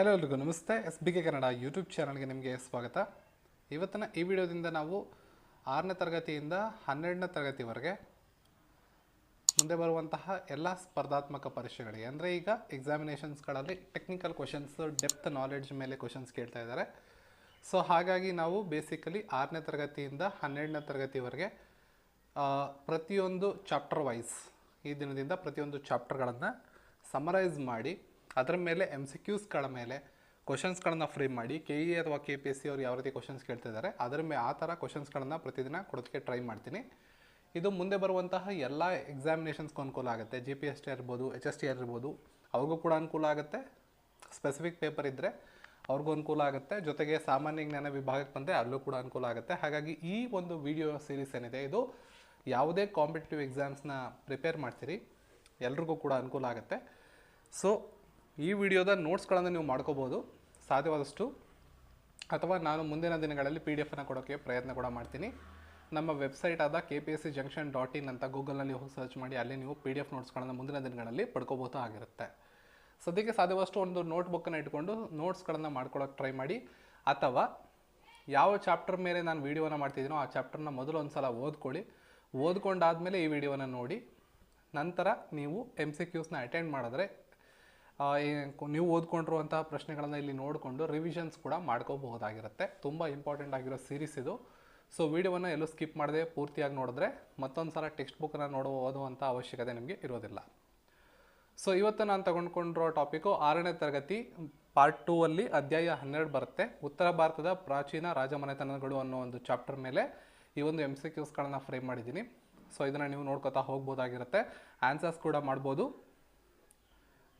Hello ಎಲ್ರಿಗೂ ನಮಸ್ತೆ. SBK Kannada YouTube ಚಾನಲ್ಗೆ ನಿಮಗೆ ಸ್ವಾಗತ. ಇವತ್ತಿನ ಈ ವಿಡಿಯೋದಿಂದ ನಾವು 6ನೇ ತರಗತಿಯಿಂದ 12ನೇ ತರಗತಿವರೆಗೆ ಮುಂದೆ ಬರುವಂತಹ ಎಲ್ಲ ಸ್ಪರ್ಧಾತ್ಮಕ ಪರೀಕ್ಷೆಗಳಿಗೆ ಅಂದರೆ ಈಗ ಎಕ್ಸಾಮಿನೇಷನ್ಸ್ಗಳಲ್ಲಿ ಟೆಕ್ನಿಕಲ್ ಕ್ವಶನ್ಸ್, ಡೆಪ್ತ್ ನಾಲೆಡ್ಜ್ ಮೇಲೆ ಕ್ವಶನ್ಸ್ ಕೇಳ್ತಾ ಇದ್ದಾರೆ. ಸೊ ಹಾಗಾಗಿ ನಾವು ಬೇಸಿಕಲಿ 6ನೇ ತರಗತಿಯಿಂದ 12ನೇ ತರಗತಿವರೆಗೆ ಪ್ರತಿಯೊಂದು ಚಾಪ್ಟರ್ ವೈಸ್ ಈ ದಿನದಿಂದ ಪ್ರತಿಯೊಂದು ಚಾಪ್ಟರ್ಗಳನ್ನು ಸಮರೈಸ್ ಮಾಡಿ ಅದರ ಮೇಲೆ MCQsಗಳ ಮೇಲೆ ಕ್ವಶನ್ಸ್ಗಳನ್ನು ಫ್ರೇಮ್ ಮಾಡಿ KE ಅಥವಾ KPSC ಅವರು ಯಾವ ರೀತಿ ಕ್ವಶನ್ಸ್ ಕೇಳ್ತಿದ್ದಾರೆ ಅದರ ಮೇಲೆ ಆ ಥರ ಕ್ವಶನ್ಸ್ಗಳನ್ನು ಪ್ರತಿದಿನ ಕೊಡೋದಕ್ಕೆ ಟ್ರೈ ಮಾಡ್ತೀನಿ. ಇದು ಮುಂದೆ ಬರುವಂತಹ ಎಲ್ಲ ಎಕ್ಸಾಮಿನೇಷನ್ಸ್ಗೂ ಅನುಕೂಲ ಆಗುತ್ತೆ. GPST ಇರ್ಬೋದು, HST ಇರ್ಬೋದು, ಅವ್ರಿಗೂ ಕೂಡ ಅನುಕೂಲ ಆಗುತ್ತೆ. ಸ್ಪೆಸಿಫಿಕ್ ಪೇಪರ್ ಇದ್ದರೆ ಅವ್ರಿಗೂ ಅನುಕೂಲ ಆಗುತ್ತೆ. ಜೊತೆಗೆ ಸಾಮಾನ್ಯ ಜ್ಞಾನ ವಿಭಾಗಕ್ಕೆ ಬಂದರೆ ಅಲ್ಲೂ ಕೂಡ ಅನುಕೂಲ ಆಗುತ್ತೆ. ಹಾಗಾಗಿ ಈ ಒಂದು ವಿಡಿಯೋ ಸೀರೀಸ್ ಏನಿದೆ ಇದು ಯಾವುದೇ ಕಾಂಪಿಟೇಟಿವ್ ಎಕ್ಸಾಮ್ಸ್ನ ಪ್ರಿಪೇರ್ ಮಾಡ್ತೀರಿ ಎಲ್ರಿಗೂ ಕೂಡ ಅನುಕೂಲ ಆಗುತ್ತೆ. ಸೊ ಈ ವಿಡಿಯೋದ ನೋಟ್ಸ್ಗಳನ್ನು ನೀವು ಮಾಡ್ಕೋಬೋದು ಸಾಧ್ಯವಾದಷ್ಟು, ಅಥವಾ ನಾನು ಮುಂದಿನ ದಿನಗಳಲ್ಲಿ PDF ಕೊಡೋಕ್ಕೆ ಪ್ರಯತ್ನ ಕೂಡ ಮಾಡ್ತೀನಿ. ನಮ್ಮ ವೆಬ್ಸೈಟ್ ಆದ kpscjunction.in ಅಂತ ಗೂಗಲ್ನಲ್ಲಿ ಹೋಗಿ ಸರ್ಚ್ ಮಾಡಿ ಅಲ್ಲಿ ನೀವು PDF ನೋಟ್ಸ್ಗಳನ್ನು ಮುಂದಿನ ದಿನಗಳಲ್ಲಿ ಪಡ್ಕೋಬೋದು ಆಗಿರುತ್ತೆ. ಸದ್ಯಕ್ಕೆ ಸಾಧ್ಯವಾದಷ್ಟು ಒಂದು ನೋಟ್ಬುಕ್ಕನ್ನು ಇಟ್ಕೊಂಡು ನೋಟ್ಸ್ಗಳನ್ನು ಮಾಡ್ಕೊಳ್ಳೋಕೆ ಟ್ರೈ ಮಾಡಿ, ಅಥವಾ ಯಾವ ಚಾಪ್ಟರ್ ಮೇಲೆ ನಾನು ವೀಡಿಯೋನ ಮಾಡ್ತಿದ್ದೀನೋ ಆ ಚಾಪ್ಟರ್ನ ಮೊದಲು ಒಂದು ಸಲ ಓದ್ಕೊಳ್ಳಿ. ಓದ್ಕೊಂಡಾದಮೇಲೆ ಈ ವಿಡಿಯೋನ ನೋಡಿ ನಂತರ ನೀವು MCQsನ ಅಟೆಂಡ್ ಮಾಡಿದ್ರೆ ನೀವು ಓದ್ಕೊಂಡಿರುವಂಥ ಪ್ರಶ್ನೆಗಳನ್ನು ಇಲ್ಲಿ ನೋಡಿಕೊಂಡು ರಿವಿಷನ್ಸ್ ಕೂಡ ಮಾಡ್ಕೋಬಹುದಾಗಿರುತ್ತೆ. ತುಂಬ ಇಂಪಾರ್ಟೆಂಟ್ ಆಗಿರೋ ಸೀರೀಸ್ ಇದು. ಸೊ ವಿಡಿಯೋವನ್ನು ಎಲ್ಲೂ ಸ್ಕಿಪ್ ಮಾಡದೆ ಪೂರ್ತಿಯಾಗಿ ನೋಡಿದ್ರೆ ಮತ್ತೊಂದು ಸಲ ಟೆಕ್ಸ್ಟ್ ಬುಕ್ಕನ್ನು ಓದುವಂಥ ಅವಶ್ಯಕತೆ ನಿಮಗೆ ಇರೋದಿಲ್ಲ. ಸೊ ಇವತ್ತು ನಾನು ತಗೊಂಡ್ಕೊಂಡಿರೋ ಟಾಪಿಕ್ಕು 6ನೇ ತರಗತಿ ಪಾರ್ಟ್ 2 ಅಲ್ಲಿ ಅಧ್ಯಾಯ 12 ಬರುತ್ತೆ. ಉತ್ತರ ಭಾರತದ ಪ್ರಾಚೀನ ರಾಜಮನೆತನಗಳು ಅನ್ನೋ ಒಂದು ಚಾಪ್ಟರ್ ಮೇಲೆ ಈ ಒಂದು MCQsಗಳನ್ನು ಫ್ರೇಮ್ ಮಾಡಿದ್ದೀನಿ. ಸೊ ಇದನ್ನು ನೀವು ನೋಡ್ಕೊತಾ ಹೋಗ್ಬೋದಾಗಿರುತ್ತೆ. ಆನ್ಸರ್ಸ್ ಕೂಡ ಮಾಡ್ಬೋದು.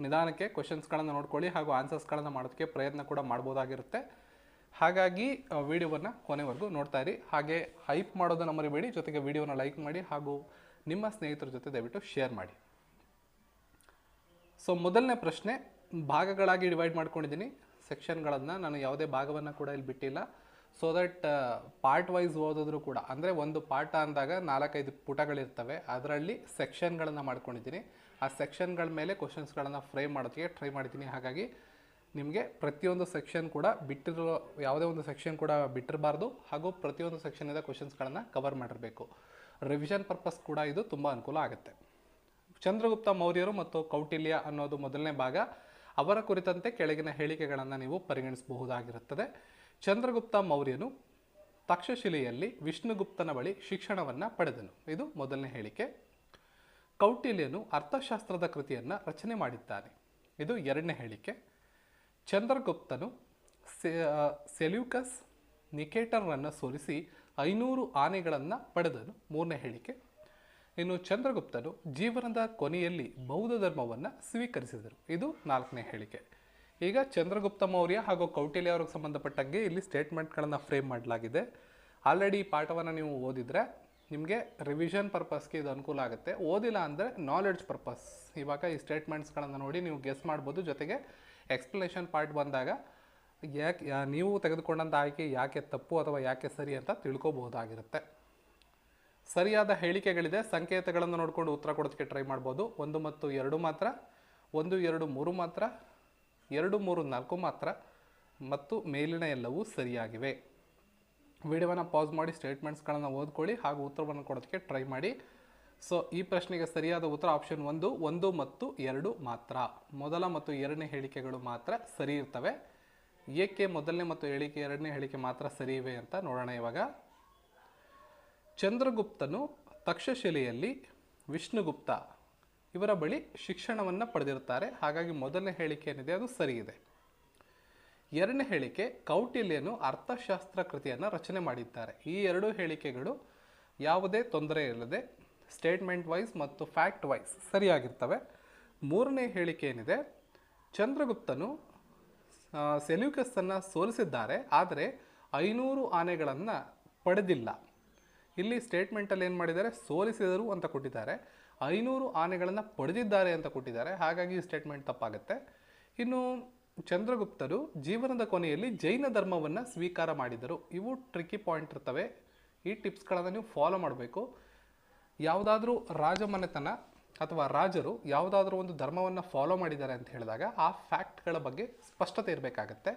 ನಿಧಾನಕ್ಕೆ ಕ್ವಶನ್ಸ್ಗಳನ್ನು ನೋಡ್ಕೊಳ್ಳಿ ಹಾಗೂ ಆನ್ಸರ್ಸ್ಗಳನ್ನು ಮಾಡೋದಕ್ಕೆ ಪ್ರಯತ್ನ ಕೂಡ ಮಾಡ್ಬೋದಾಗಿರುತ್ತೆ. ಹಾಗಾಗಿ ವಿಡಿಯೋವನ್ನು ಕೊನೆವರೆಗೂ ನೋಡ್ತಾ ಇರಿ. ಹಾಗೆ ಹೈಪ್ ಮಾಡೋದನ್ನು ಮರಿಬೇಡಿ. ಜೊತೆಗೆ ವಿಡಿಯೋನ ಲೈಕ್ ಮಾಡಿ ಹಾಗೂ ನಿಮ್ಮ ಸ್ನೇಹಿತರ ಜೊತೆ ದಯವಿಟ್ಟು ಶೇರ್ ಮಾಡಿ. ಸೊ ಮೊದಲನೇ ಪ್ರಶ್ನೆ, ಭಾಗಗಳಾಗಿ ಡಿವೈಡ್ ಮಾಡ್ಕೊಂಡಿದ್ದೀನಿ ಸೆಕ್ಷನ್ಗಳನ್ನು. ನಾನು ಯಾವುದೇ ಭಾಗವನ್ನು ಕೂಡ ಇಲ್ಲಿ ಬಿಟ್ಟಿಲ್ಲ. ಸೊ ದಟ್ ಪಾರ್ಟ್ ವೈಸ್ ಓದಿದ್ರು ಕೂಡ, ಅಂದರೆ ಒಂದು ಪಾಠ ಅಂದಾಗ 4-5 ಪುಟಗಳಿರ್ತವೆ, ಅದರಲ್ಲಿ ಸೆಕ್ಷನ್ಗಳನ್ನು ಮಾಡ್ಕೊಂಡಿದ್ದೀನಿ. ಆ ಸೆಕ್ಷನ್ಗಳ ಮೇಲೆ ಕ್ವಶನ್ಸ್ಗಳನ್ನು ಫ್ರೇಮ್ ಮಾಡೋದಕ್ಕೆ ಟ್ರೈ ಮಾಡಿದ್ದೀನಿ. ಹಾಗಾಗಿ ನಿಮಗೆ ಪ್ರತಿಯೊಂದು ಸೆಕ್ಷನ್ ಕೂಡ ಬಿಟ್ಟಿರೋ ಯಾವುದೇ ಒಂದು ಸೆಕ್ಷನ್ ಕೂಡ ಬಿಟ್ಟಿರಬಾರ್ದು, ಹಾಗೂ ಪ್ರತಿಯೊಂದು ಸೆಕ್ಷನಿಂದ ಕ್ವಶನ್ಸ್ಗಳನ್ನು ಕವರ್ ಮಾಡಿರಬೇಕು. ರಿವಿಷನ್ ಪರ್ಪಸ್ ಕೂಡ ಇದು ತುಂಬ ಅನುಕೂಲ ಆಗುತ್ತೆ. ಚಂದ್ರಗುಪ್ತ ಮೌರ್ಯರು ಮತ್ತು ಕೌಟಿಲ್ಯ ಅನ್ನೋದು ಮೊದಲನೇ ಭಾಗ. ಅವರ ಕುರಿತಂತೆ ಕೆಳಗಿನ ಹೇಳಿಕೆಗಳನ್ನು ನೀವು ಪರಿಗಣಿಸಬಹುದಾಗಿರುತ್ತದೆ. ಚಂದ್ರಗುಪ್ತ ಮೌರ್ಯನು ತಕ್ಷಶಿಲೆಯಲ್ಲಿ ವಿಷ್ಣುಗುಪ್ತನ ಬಳಿ ಶಿಕ್ಷಣವನ್ನು ಪಡೆದನು. ಇದು ಮೊದಲನೇ ಹೇಳಿಕೆ. ಕೌಟಿಲ್ಯನು ಅರ್ಥಶಾಸ್ತ್ರದ ಕೃತಿಯನ್ನು ರಚನೆ ಮಾಡಿದ್ದಾನೆ. ಇದು ಎರಡನೇ ಹೇಳಿಕೆ. ಚಂದ್ರಗುಪ್ತನು ಸೆಲ್ಯೂಕಸ್ ನಿಕೇಟರ್ನನ್ನು ಸೋಲಿಸಿ 500 ಆನೆಗಳನ್ನು ಪಡೆದನು. ಮೂರನೇ ಹೇಳಿಕೆ. ಇನ್ನು ಚಂದ್ರಗುಪ್ತನು ಜೀವನದ ಕೊನೆಯಲ್ಲಿ ಬೌದ್ಧ ಧರ್ಮವನ್ನು ಸ್ವೀಕರಿಸಿದರು. ಇದು 4ನೇ ಹೇಳಿಕೆ. ಈಗ ಚಂದ್ರಗುಪ್ತ ಮೌರ್ಯ ಹಾಗೂ ಕೌಟಿಲ್ಯ ಅವ್ರಿಗೆ ಸಂಬಂಧಪಟ್ಟಂಗೆ ಇಲ್ಲಿ ಸ್ಟೇಟ್ಮೆಂಟ್ಗಳನ್ನು ಫ್ರೇಮ್ ಮಾಡಲಾಗಿದೆ. ಆಲ್ರೆಡಿ ಈ ಪಾಠವನ್ನು ನೀವು ಓದಿದರೆ ನಿಮಗೆ ರಿವಿಷನ್ ಪರ್ಪಸ್ಗೆ ಇದು ಅನುಕೂಲ ಆಗುತ್ತೆ. ಓದಿಲ್ಲ ಅಂದರೆ ನಾಲೆಡ್ಜ್ ಪರ್ಪಸ್ ಇವಾಗ ಈ ಸ್ಟೇಟ್ಮೆಂಟ್ಸ್ಗಳನ್ನು ನೋಡಿ ನೀವು ಗೆಸ್ ಮಾಡ್ಬೋದು. ಜೊತೆಗೆ ಎಕ್ಸ್ಪ್ಲನೇಷನ್ ಪಾರ್ಟ್ ಬಂದಾಗ ನೀವು ತೆಗೆದುಕೊಂಡಂಥ ಆಯ್ಕೆ ಯಾಕೆ ತಪ್ಪು ಅಥವಾ ಯಾಕೆ ಸರಿ ಅಂತ ತಿಳ್ಕೊಬಹುದಾಗಿರುತ್ತೆ. ಸರಿಯಾದ ಹೇಳಿಕೆಗಳಿದೆ. ಸಂಕೇತಗಳನ್ನು ನೋಡಿಕೊಂಡು ಉತ್ತರ ಕೊಡೋದಕ್ಕೆ ಟ್ರೈ ಮಾಡ್ಬೋದು. 1 ಮತ್ತು 2 ಮಾತ್ರ, 1, 2, 3 ಮಾತ್ರ, 2, 3, 4 ಮಾತ್ರ, ಮತ್ತು ಮೇಲಿನ ಎಲ್ಲವೂ ಸರಿಯಾಗಿವೆ. ವಿಡಿಯೋವನ್ನು ಪಾಸ್ ಮಾಡಿ ಸ್ಟೇಟ್ಮೆಂಟ್ಸ್ಗಳನ್ನು ಓದ್ಕೊಳ್ಳಿ ಹಾಗೂ ಉತ್ತರವನ್ನು ಕೊಡೋದಕ್ಕೆ ಟ್ರೈ ಮಾಡಿ. ಸೊ ಈ ಪ್ರಶ್ನೆಗೆ ಸರಿಯಾದ ಉತ್ತರ ಆಪ್ಷನ್ 1 ಮತ್ತು 2 ಮಾತ್ರ. ಮೊದಲ ಮತ್ತು ಎರಡನೇ ಹೇಳಿಕೆಗಳು ಮಾತ್ರ ಸರಿ ಇರ್ತವೆ. ಏಕೆ ಮೊದಲನೇ ಮತ್ತು ಎರಡನೇ ಹೇಳಿಕೆ ಮಾತ್ರ ಸರಿ ಇವೆ ಅಂತ ನೋಡೋಣ ಇವಾಗ. ಚಂದ್ರಗುಪ್ತನು ತಕ್ಷಶಿಲೆಯಲ್ಲಿ ವಿಷ್ಣುಗುಪ್ತ ಇವರ ಬಳಿ ಶಿಕ್ಷಣವನ್ನು ಪಡೆದಿರುತ್ತಾರೆ. ಹಾಗಾಗಿ ಮೊದಲನೇ ಹೇಳಿಕೆ ಏನಿದೆ ಅದು ಸರಿ ಇದೆ. ಎರಡನೇ ಹೇಳಿಕೆ, ಕೌಟಿಲ್ಯನು ಅರ್ಥಶಾಸ್ತ್ರ ಕೃತಿಯನ್ನು ರಚನೆ ಮಾಡಿದ್ದಾರೆ. ಈ ಎರಡು ಹೇಳಿಕೆಗಳು ಯಾವುದೇ ತೊಂದರೆ ಇಲ್ಲದೆ ಸ್ಟೇಟ್ಮೆಂಟ್ ವೈಸ್ ಮತ್ತು ಫ್ಯಾಕ್ಟ್ ವೈಸ್ ಸರಿಯಾಗಿರ್ತವೆ. ಮೂರನೇ ಹೇಳಿಕೆ ಏನಿದೆ, ಚಂದ್ರಗುಪ್ತನು ಸೆಲ್ಯೂಕಸನ್ನು ಸೋಲಿಸಿದ್ದಾರೆ, ಆದರೆ 500 ಆನೆಗಳನ್ನು ಪಡೆದಿಲ್ಲ. ಇಲ್ಲಿ ಸ್ಟೇಟ್ಮೆಂಟಲ್ಲಿ ಏನು ಮಾಡಿದ್ದಾರೆ, ಸೋಲಿಸಿದರು ಅಂತ ಕೊಟ್ಟಿದ್ದಾರೆ, 500 ಆನೆಗಳನ್ನು ಪಡೆದಿದ್ದಾರೆ ಅಂತ ಕೊಟ್ಟಿದ್ದಾರೆ. ಹಾಗಾಗಿ ಈ ಸ್ಟೇಟ್ಮೆಂಟ್ ತಪ್ಪಾಗುತ್ತೆ. ಇನ್ನು ಚಂದ್ರಗುಪ್ತರು ಜೀವನದ ಕೊನೆಯಲ್ಲಿ ಜೈನ ಧರ್ಮವನ್ನು ಸ್ವೀಕಾರ ಮಾಡಿದರು. ಇವು ಟ್ರಿಕ್ಕಿ ಪಾಯಿಂಟ್ ಇರ್ತವೆ. ಈ ಟಿಪ್ಸ್ಗಳನ್ನು ನೀವು ಫಾಲೋ ಮಾಡಬೇಕು. ಯಾವುದಾದ್ರೂ ರಾಜಮನೆತನ ಅಥವಾ ರಾಜರು ಯಾವುದಾದ್ರೂ ಒಂದು ಧರ್ಮವನ್ನು ಫಾಲೋ ಮಾಡಿದ್ದಾರೆ ಅಂತ ಹೇಳಿದಾಗ ಆ ಫ್ಯಾಕ್ಟ್ಗಳ ಬಗ್ಗೆ ಸ್ಪಷ್ಟತೆ ಇರಬೇಕಾಗತ್ತೆ.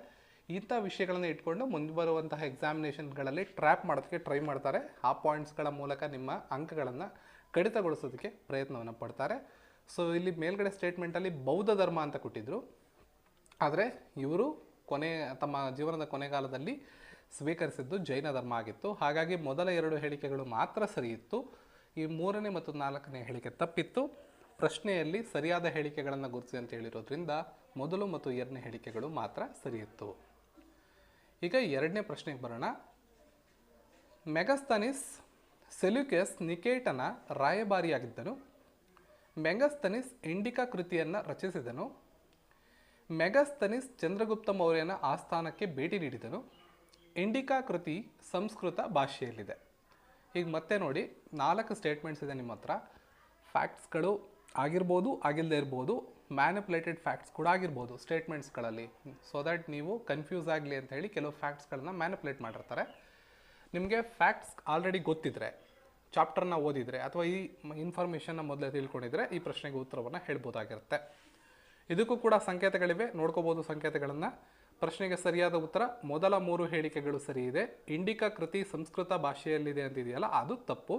ಇಂಥ ವಿಷಯಗಳನ್ನ ಇಟ್ಕೊಂಡು ಮುಂದೆ ಬರುವಂತಹ ಎಕ್ಸಾಮಿನೇಷನ್ಗಳಲ್ಲಿ ಟ್ರ್ಯಾಪ್ ಮಾಡೋದಕ್ಕೆ ಟ್ರೈ ಮಾಡ್ತಾರೆ. ಆ ಪಾಯಿಂಟ್ಸ್ಗಳ ಮೂಲಕ ನಿಮ್ಮ ಅಂಕಗಳನ್ನು ಕಡಿತಗೊಳಿಸೋದಕ್ಕೆ ಪ್ರಯತ್ನವನ್ನು ಪಡ್ತಾರೆ. ಸೊ ಇಲ್ಲಿ ಮೇಲ್ಗಡೆ ಸ್ಟೇಟ್ಮೆಂಟಲ್ಲಿ ಬೌದ್ಧ ಧರ್ಮ ಅಂತ ಕೊಟ್ಟಿದ್ರು, ಆದರೆ ಇವರು ತಮ್ಮ ಜೀವನದ ಕೊನೆಗಾಲದಲ್ಲಿ ಸ್ವೀಕರಿಸಿದ್ದು ಜೈನ ಧರ್ಮ ಆಗಿತ್ತು. ಹಾಗಾಗಿ ಮೊದಲ 2 ಹೇಳಿಕೆಗಳು ಮಾತ್ರ ಸರಿ ಇತ್ತು. ಈ 3ನೇ ಮತ್ತು 4ನೇ ಹೇಳಿಕೆ ತಪ್ಪಿತ್ತು. ಪ್ರಶ್ನೆಯಲ್ಲಿ ಸರಿಯಾದ ಹೇಳಿಕೆಗಳನ್ನು ಗುರುತಿಸಿ ಅಂತ ಹೇಳಿರೋದ್ರಿಂದ ಮೊದಲು ಮತ್ತು 2ನೇ ಹೇಳಿಕೆಗಳು ಮಾತ್ರ ಸರಿಯಿತ್ತು. ಈಗ 2ನೇ ಪ್ರಶ್ನೆಗೆ ಬರೋಣ. ಮೆಗಸ್ತನಿಸ್ ಸೆಲ್ಯೂಕಸ್ ನಿಕೇಟನ ರಾಯಭಾರಿಯಾಗಿದ್ದನು. ಮೆಗಸ್ತನಿಸ್ ಇಂಡಿಕಾ ಕೃತಿಯನ್ನು ರಚಿಸಿದನು. ಮೆಗಸ್ತನಿಸ್ ಚಂದ್ರಗುಪ್ತ ಮೌರ್ಯನ ಆಸ್ಥಾನಕ್ಕೆ ಭೇಟಿ ನೀಡಿದನು. ಇಂಡಿಕಾ ಕೃತಿ ಸಂಸ್ಕೃತ ಭಾಷೆಯಲ್ಲಿದೆ. ಈಗ ಮತ್ತೆ ನೋಡಿ, 4 ಸ್ಟೇಟ್ಮೆಂಟ್ಸ್ ಇದೆ ನಿಮ್ಮ ಹತ್ರ. ಫ್ಯಾಕ್ಟ್ಸ್ಗಳು ಆಗಿರ್ಬೋದು, ಆಗಿಲ್ಲದೆ ಇರ್ಬೋದು, ಮ್ಯಾನಿಪುಲೇಟೆಡ್ ಫ್ಯಾಕ್ಟ್ಸ್ ಕೂಡ ಆಗಿರ್ಬೋದು ಸ್ಟೇಟ್ಮೆಂಟ್ಸ್ಗಳಲ್ಲಿ. ಸೊ ದ್ಯಾಟ್ ನೀವು ಕನ್ಫ್ಯೂಸ್ ಆಗಲಿ ಅಂತ ಹೇಳಿ ಕೆಲವು ಫ್ಯಾಕ್ಟ್ಸ್ಗಳನ್ನ ಮ್ಯಾನಿಪುಲೇಟ್ ಮಾಡಿರ್ತಾರೆ. ನಿಮಗೆ ಫ್ಯಾಕ್ಟ್ಸ್ ಆಲ್ರೆಡಿ ಗೊತ್ತಿದ್ರೆ, ಚಾಪ್ಟರ್ನ ಓದಿದರೆ ಅಥವಾ ಈ ಇನ್ಫಾರ್ಮೇಷನ್ನ ಮೊದಲೇ ತಿಳ್ಕೊಂಡಿದ್ರೆ ಈ ಪ್ರಶ್ನೆಗೆ ಉತ್ತರವನ್ನು ಹೇಳ್ಬೋದಾಗಿರುತ್ತೆ. ಇದಕ್ಕೂ ಕೂಡ ಸಂಕೇತಗಳಿವೆ, ನೋಡ್ಕೋಬೋದು ಸಂಕೇತಗಳನ್ನು. ಪ್ರಶ್ನೆಗೆ ಸರಿಯಾದ ಉತ್ತರ ಮೊದಲ 3 ಹೇಳಿಕೆಗಳು ಸರಿ ಇದೆ. ಇಂಡಿಕಾ ಕೃತಿ ಸಂಸ್ಕೃತ ಭಾಷೆಯಲ್ಲಿದೆ ಅಂತಿದೆಯಲ್ಲ, ಅದು ತಪ್ಪು.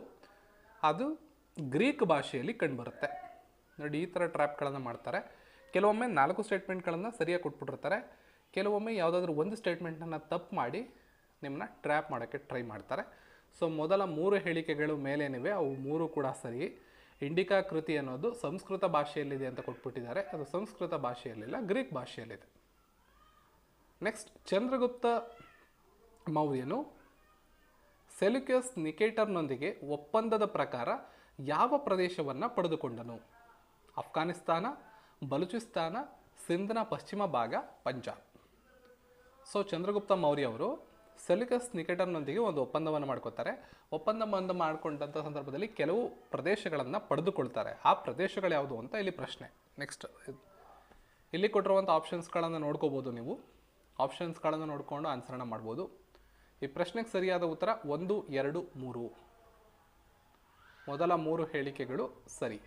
ಅದು ಗ್ರೀಕ್ ಭಾಷೆಯಲ್ಲಿ ಕಂಡುಬರುತ್ತೆ. ನೋಡಿ, ಈ ಥರ ಟ್ರ್ಯಾಪ್ಗಳನ್ನು ಮಾಡ್ತಾರೆ. ಕೆಲವೊಮ್ಮೆ 4 ಸ್ಟೇಟ್ಮೆಂಟ್ಗಳನ್ನು ಸರಿಯಾಗಿ ಕೊಟ್ಬಿಟ್ಟಿರ್ತಾರೆ. ಕೆಲವೊಮ್ಮೆ ಯಾವುದಾದ್ರೂ ಒಂದು ಸ್ಟೇಟ್ಮೆಂಟನ್ನು ತಪ್ಪು ಮಾಡಿ ನಿಮ್ಮನ್ನ ಟ್ರ್ಯಾಪ್ ಮಾಡೋಕ್ಕೆ ಟ್ರೈ ಮಾಡ್ತಾರೆ. ಸೊ ಮೊದಲ 3 ಹೇಳಿಕೆಗಳು ಮೇಲೇನಿವೆ ಅವು 3 ಕೂಡ ಸರಿ. ಇಂಡಿಕಾ ಕೃತಿ ಅನ್ನೋದು ಸಂಸ್ಕೃತ ಭಾಷೆಯಲ್ಲಿದೆ ಅಂತ ಕೊಟ್ಬಿಟ್ಟಿದ್ದಾರೆ. ಅದು ಸಂಸ್ಕೃತ ಭಾಷೆಯಲ್ಲಿಲ್ಲ, ಗ್ರೀಕ್ ಭಾಷೆಯಲ್ಲಿದೆ. ನೆಕ್ಸ್ಟ್, ಚಂದ್ರಗುಪ್ತ ಮೌರ್ಯನು ಸೆಲ್ಯೂಕಸ್ ನಿಕೇಟರ್ನೊಂದಿಗೆ ಒಪ್ಪಂದದ ಪ್ರಕಾರ ಯಾವ ಪ್ರದೇಶವನ್ನು ಪಡೆದುಕೊಂಡನು? ಅಫ್ಘಾನಿಸ್ತಾನ, ಬಲೂಚಿಸ್ತಾನ, ಸಿಂಧ್ನ ಪಶ್ಚಿಮ ಭಾಗ, ಪಂಜಾಬ್. ಸೊ ಚಂದ್ರಗುಪ್ತ ಮೌರ್ಯ ಅವರು ಸೆಲ್ಯೂಕಸ್ ನಿಕೇಟರ್ನೊಂದಿಗೆ ಒಂದು ಒಪ್ಪಂದವನ್ನು ಮಾಡ್ಕೋತಾರೆ. ಒಪ್ಪಂದವನ್ನು ಮಾಡಿಕೊಂಡಂಥ ಸಂದರ್ಭದಲ್ಲಿ ಕೆಲವು ಪ್ರದೇಶಗಳನ್ನು ಪಡೆದುಕೊಳ್ತಾರೆ. ಆ ಪ್ರದೇಶಗಳು ಯಾವುದು ಅಂತ ಇಲ್ಲಿ ಪ್ರಶ್ನೆ. ನೆಕ್ಸ್ಟ್, ಇಲ್ಲಿ ಕೊಟ್ಟಿರುವಂಥ ಆಪ್ಷನ್ಸ್ಗಳನ್ನು ನೋಡ್ಕೋಬೋದು ನೀವು. ಆಪ್ಷನ್ಸ್ಗಳನ್ನು ನೋಡಿಕೊಂಡು ಆನ್ಸರನ್ನು ಮಾಡ್ಬೋದು. ಈ ಪ್ರಶ್ನೆಗೆ ಸರಿಯಾದ ಉತ್ತರ 1, 2, 3. ಮೊದಲ 3 ಹೇಳಿಕೆಗಳು ಸರಿ.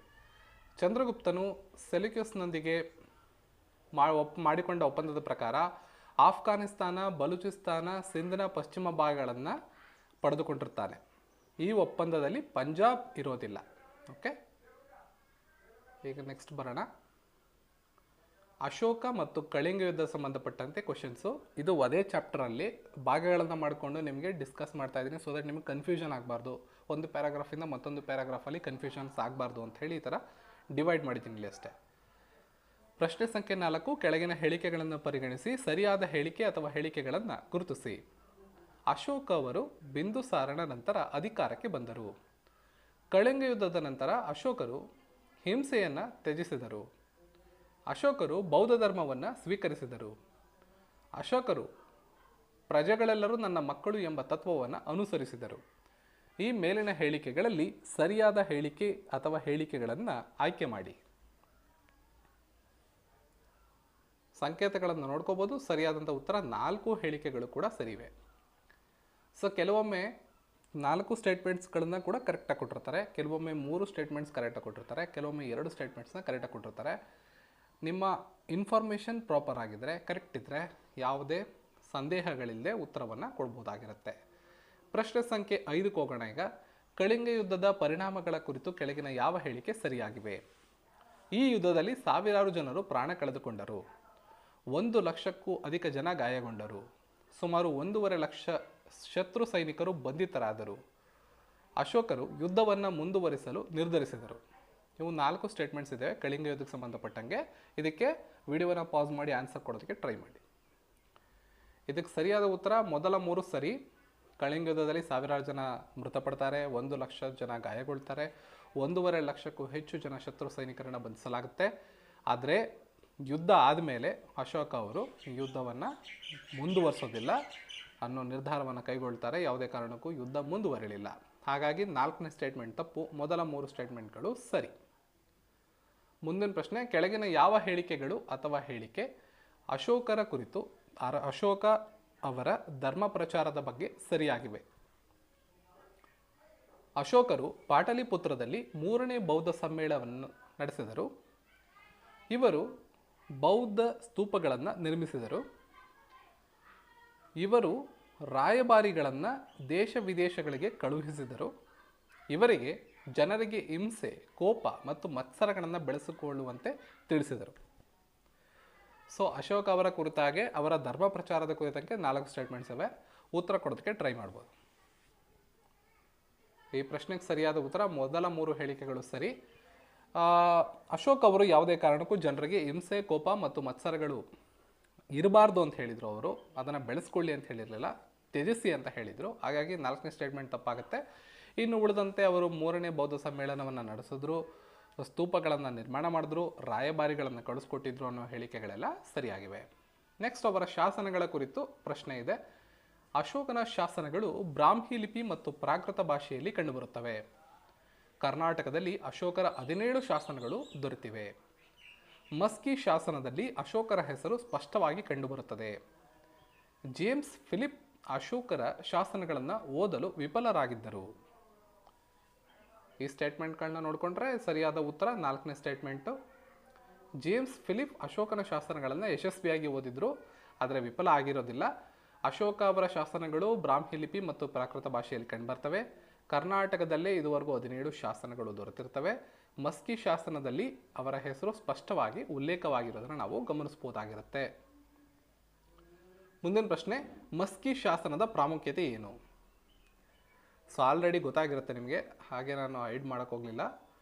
ಚಂದ್ರಗುಪ್ತನು ಸೆಲ್ಯೂಕಸ್ನೊಂದಿಗೆ ಮಾಡಿಕೊಂಡ ಒಪ್ಪಂದದ ಪ್ರಕಾರ ಆಫ್ಘಾನಿಸ್ತಾನ, ಬಲೂಚಿಸ್ತಾನ, ಸಿಂಧ್ನ ಪಶ್ಚಿಮ ಭಾಗಗಳನ್ನು ಪಡೆದುಕೊಂಡಿರ್ತಾನೆ. ಈ ಒಪ್ಪಂದದಲ್ಲಿ ಪಂಜಾಬ್ ಇರೋದಿಲ್ಲ. ಓಕೆ, ಈಗ ನೆಕ್ಸ್ಟ್ ಬರೋಣ. ಅಶೋಕ ಮತ್ತು ಕಳಿಂಗ ಯುದ್ಧ ಸಂಬಂಧಪಟ್ಟಂತೆ ಕ್ವಶನ್ಸು. ಇದು ಅದೇ ಚಾಪ್ಟರಲ್ಲಿ ಭಾಗಗಳನ್ನು ಮಾಡಿಕೊಂಡು ನಿಮಗೆ ಡಿಸ್ಕಸ್ ಮಾಡ್ತಾ ಇದ್ದೀನಿ. ಸೊ ದಟ್ ನಿಮಗೆ ಕನ್ಫ್ಯೂಷನ್ ಆಗಬಾರ್ದು. ಒಂದು ಪ್ಯಾರಾಗ್ರಾಫಿಂದ ಮತ್ತೊಂದು ಪ್ಯಾರಾಗ್ರಾಫಲ್ಲಿ ಕನ್ಫ್ಯೂಷನ್ಸ್ ಆಗಬಾರ್ದು ಅಂತ ಹೇಳಿ ಈ ಥರ ಡಿವೈಡ್ ಮಾಡಿದ್ದೀನಿ ಇಲ್ಲಿ ಅಷ್ಟೇ. ಪ್ರಶ್ನೆ ಸಂಖ್ಯೆ 4, ಕೆಳಗಿನ ಹೇಳಿಕೆಗಳನ್ನು ಪರಿಗಣಿಸಿ ಸರಿಯಾದ ಹೇಳಿಕೆ ಅಥವಾ ಹೇಳಿಕೆಗಳನ್ನು ಗುರುತಿಸಿ. ಅಶೋಕ ಅವರು ಬಿಂದುಸಾರನ ನಂತರ ಅಧಿಕಾರಕ್ಕೆ ಬಂದರು. ಕಳಿಂಗ ಯುದ್ಧದ ನಂತರ ಅಶೋಕರು ಹಿಂಸೆಯನ್ನು ತ್ಯಜಿಸಿದರು. ಅಶೋಕರು ಬೌದ್ಧ ಧರ್ಮವನ್ನು ಸ್ವೀಕರಿಸಿದರು. ಅಶೋಕರು ಪ್ರಜೆಗಳೆಲ್ಲರೂ ನನ್ನ ಮಕ್ಕಳು ಎಂಬ ತತ್ವವನ್ನು ಅನುಸರಿಸಿದರು. ಈ ಮೇಲಿನ ಹೇಳಿಕೆಗಳಲ್ಲಿ ಸರಿಯಾದ ಹೇಳಿಕೆ ಅಥವಾ ಹೇಳಿಕೆಗಳನ್ನು ಆಯ್ಕೆ ಮಾಡಿ. ಸಂಕೇತಗಳನ್ನು ನೋಡ್ಕೋಬೋದು. ಸರಿಯಾದಂಥ ಉತ್ತರ 4 ಹೇಳಿಕೆಗಳು ಕೂಡ ಸರಿವೆ. ಸೊ ಕೆಲವೊಮ್ಮೆ 4 ಸ್ಟೇಟ್ಮೆಂಟ್ಸ್ಗಳನ್ನ ಕೂಡ ಕರೆಕ್ಟಾಗಿ ಕೊಟ್ಟಿರ್ತಾರೆ. ಕೆಲವೊಮ್ಮೆ 3 ಸ್ಟೇಟ್ಮೆಂಟ್ಸ್ ಕರೆಕ್ಟಾಗಿ ಕೊಟ್ಟಿರ್ತಾರೆ. ಕೆಲವೊಮ್ಮೆ 2 ಸ್ಟೇಟ್ಮೆಂಟ್ಸ್ನ ಕರೆಕ್ಟಾಗಿ ಕೊಟ್ಟಿರ್ತಾರೆ. ನಿಮ್ಮ ಇನ್ಫಾರ್ಮೇಷನ್ ಪ್ರಾಪರ್ ಆಗಿದ್ದರೆ, ಕರೆಕ್ಟ್ ಇದ್ದರೆ ಯಾವುದೇ ಸಂದೇಹಗಳಿಲ್ಲದೆ ಉತ್ತರವನ್ನು ಕೊಡ್ಬೋದಾಗಿರುತ್ತೆ. ಪ್ರಶ್ನೆ ಸಂಖ್ಯೆ 5ಕ್ಕೆ ಹೋಗೋಣ. ಈಗ ಕಳಿಂಗ ಯುದ್ಧದ ಪರಿಣಾಮಗಳ ಕುರಿತು ಕೆಳಗಿನ ಯಾವ ಹೇಳಿಕೆ ಸರಿಯಾಗಿವೆ? ಈ ಯುದ್ಧದಲ್ಲಿ ಸಾವಿರಾರು ಜನರು ಪ್ರಾಣ ಕಳೆದುಕೊಂಡರು. 1 ಲಕ್ಷಕ್ಕೂ ಅಧಿಕ ಜನ ಗಾಯಗೊಂಡರು. ಸುಮಾರು 1.5 ಲಕ್ಷ ಶತ್ರು ಸೈನಿಕರು ಬಂಧಿತರಾದರು. ಅಶೋಕರು ಯುದ್ಧವನ್ನು ಮುಂದುವರಿಸಲು ನಿರ್ಧರಿಸಿದರು. ಇವು 4 ಸ್ಟೇಟ್ಮೆಂಟ್ಸ್ ಇದೆ ಕಳಿಂಗ ಯುದ್ಧಕ್ಕೆ ಸಂಬಂಧಪಟ್ಟಂಗೆ. ಇದಕ್ಕೆ ವಿಡಿಯೋನ ಪಾಸ್ ಮಾಡಿ ಆನ್ಸರ್ ಕೊಡೋದಕ್ಕೆ ಟ್ರೈ ಮಾಡಿ. ಇದಕ್ಕೆ ಸರಿಯಾದ ಉತ್ತರ ಮೊದಲ 3 ಸರಿ. ಕಳಿಂಗ ಯುದ್ಧದಲ್ಲಿ ಸಾವಿರಾರು ಜನ ಮೃತಪಡ್ತಾರೆ, 1 ಲಕ್ಷ ಜನ ಗಾಯಗೊಳ್ತಾರೆ, 1.5 ಲಕ್ಷಕ್ಕೂ ಹೆಚ್ಚು ಜನ ಶತ್ರು ಸೈನಿಕರನ್ನು ಬಂಧಿಸಲಾಗುತ್ತೆ. ಆದರೆ ಯುದ್ಧ ಆದಮೇಲೆ ಅಶೋಕ ಅವರು ಯುದ್ಧವನ್ನು ಮುಂದುವರಿಸೋದಿಲ್ಲ ಅನ್ನೋ ನಿರ್ಧಾರವನ್ನು ಕೈಗೊಳ್ತಾರೆ. ಯಾವುದೇ ಕಾರಣಕ್ಕೂ ಯುದ್ಧ ಮುಂದುವರಿಲಿಲ್ಲ. ಹಾಗಾಗಿ 4ನೇ ಸ್ಟೇಟ್ಮೆಂಟ್ ತಪ್ಪು, ಮೊದಲ 3 ಸ್ಟೇಟ್ಮೆಂಟ್ಗಳು ಸರಿ. ಮುಂದಿನ ಪ್ರಶ್ನೆ, ಕೆಳಗಿನ ಯಾವ ಹೇಳಿಕೆಗಳು ಅಥವಾ ಹೇಳಿಕೆ ಅಶೋಕರ ಕುರಿತು ಅಶೋಕ ಅವರ ಧರ್ಮ ಪ್ರಚಾರದ ಬಗ್ಗೆ ಸರಿಯಾಗಿವೆ? ಅಶೋಕರು ಪಾಟಲಿಪುತ್ರದಲ್ಲಿ 3ನೇ ಬೌದ್ಧ ಸಮ್ಮೇಳನವನ್ನು ನಡೆಸಿದರು. ಇವರು ಬೌದ್ಧ ಸ್ತೂಪಗಳನ್ನು ನಿರ್ಮಿಸಿದರು. ಇವರು ರಾಯಭಾರಿಗಳನ್ನು ದೇಶ ವಿದೇಶಗಳಿಗೆ ಕಳುಹಿಸಿದರು. ಇವರಿಗೆ ಜನರಿಗೆ ಹಿಂಸೆ, ಕೋಪ ಮತ್ತು ಮತ್ಸರಗಳನ್ನು ಬೆಳೆಸಿಕೊಳ್ಳುವಂತೆ ತಿಳಿಸಿದರು. ಸೊ ಅಶೋಕ ಅವರ ಕುರಿತಾಗೆ ಅವರ ಧರ್ಮ ಪ್ರಚಾರದ ಕುರಿತಂತೆ 4 ಸ್ಟೇಟ್ಮೆಂಟ್ಸ್ ಇವೆ. ಉತ್ತರ ಕೊಡೋದಕ್ಕೆ ಟ್ರೈ ಮಾಡ್ಬೋದು. ಈ ಪ್ರಶ್ನೆಗೆ ಸರಿಯಾದ ಉತ್ತರ ಮೊದಲ 3 ಹೇಳಿಕೆಗಳು ಸರಿ. ಅಶೋಕ್ ಅವರು ಯಾವುದೇ ಕಾರಣಕ್ಕೂ ಜನರಿಗೆ ಹಿಂಸೆ, ಕೋಪ ಮತ್ತು ಮತ್ಸರಗಳು ಇರಬಾರ್ದು ಅಂತ ಹೇಳಿದರು. ಅವರು ಅದನ್ನು ಬೆಳೆಸ್ಕೊಳ್ಳಿ ಅಂತ ಹೇಳಿರಲಿಲ್ಲ, ತ್ಯಜಿಸಿ ಅಂತ ಹೇಳಿದರು. ಹಾಗಾಗಿ 4ನೇ ಸ್ಟೇಟ್ಮೆಂಟ್ ತಪ್ಪಾಗುತ್ತೆ. ಇನ್ನು ಉಳಿದಂತೆ ಅವರು 3ನೇ ಬೌದ್ಧ ಸಮ್ಮೇಳನವನ್ನು ನಡೆಸಿದ್ರು, ಸ್ತೂಪಗಳನ್ನು ನಿರ್ಮಾಣ ಮಾಡಿದ್ರು, ರಾಯಭಾರಿಗಳನ್ನು ಕಳಿಸ್ಕೊಟ್ಟಿದ್ರು ಅನ್ನೋ ಹೇಳಿಕೆಗಳೆಲ್ಲ ಸರಿಯಾಗಿವೆ. ನೆಕ್ಸ್ಟ್ ಅವರ ಶಾಸನಗಳ ಕುರಿತು ಪ್ರಶ್ನೆ ಇದೆ. ಅಶೋಕನ ಶಾಸನಗಳು ಬ್ರಾಹ್ಮಿ ಲಿಪಿ ಮತ್ತು ಪ್ರಾಕೃತ ಭಾಷೆಯಲ್ಲಿ ಕಂಡುಬರುತ್ತವೆ. ಕರ್ನಾಟಕದಲ್ಲಿ ಅಶೋಕರ 17 ಶಾಸನಗಳು ದೊರೆತಿವೆ. ಮಸ್ಕಿ ಶಾಸನದಲ್ಲಿ ಅಶೋಕರ ಹೆಸರು ಸ್ಪಷ್ಟವಾಗಿ ಕಂಡುಬರುತ್ತದೆ. ಜೇಮ್ಸ್ ಫಿಲಿಪ್ ಅಶೋಕರ ಶಾಸನಗಳನ್ನು ಓದಲು ವಿಫಲರಾಗಿದ್ದರು. ಈ ಸ್ಟೇಟ್ಮೆಂಟ್ಗಳನ್ನ ನೋಡಿಕೊಂಡ್ರೆ ಸರಿಯಾದ ಉತ್ತರ 4ನೇ ಸ್ಟೇಟ್ಮೆಂಟು. ಜೇಮ್ಸ್ ಫಿಲಿಪ್ ಅಶೋಕನ ಶಾಸನಗಳನ್ನು ಯಶಸ್ವಿಯಾಗಿ ಓದಿದ್ರು, ಆದರೆ ವಿಫಲ ಆಗಿರೋದಿಲ್ಲ. ಅಶೋಕ ಅವರ ಶಾಸನಗಳು ಬ್ರಾಹ್ಮಿ ಲಿಪಿ ಮತ್ತು ಪ್ರಾಕೃತ ಭಾಷೆಯಲ್ಲಿ ಕಂಡುಬರ್ತವೆ. ಕರ್ನಾಟಕದಲ್ಲೇ ಇದುವರೆಗೂ 17 ಶಾಸನಗಳು ದೊರೆತಿರ್ತವೆ. ಮಸ್ಕಿ ಶಾಸನದಲ್ಲಿ ಅವರ ಹೆಸರು ಸ್ಪಷ್ಟವಾಗಿ ಉಲ್ಲೇಖವಾಗಿರೋದನ್ನು ನಾವು ಗಮನಿಸಬಹುದಾಗಿರುತ್ತೆ. ಮುಂದಿನ ಪ್ರಶ್ನೆ, ಮಸ್ಕಿ ಶಾಸನದ ಪ್ರಾಮುಖ್ಯತೆ ಏನು? ಸೊ ಆಲ್ರೆಡಿ ಗೊತ್ತಾಗಿರುತ್ತೆ ನಿಮಗೆ, ಹಾಗೆ ನಾನು ಹೈಡ್ ಮಾಡೋಕ್ಕೆ ಹೋಗಲಿಲ್ಲ.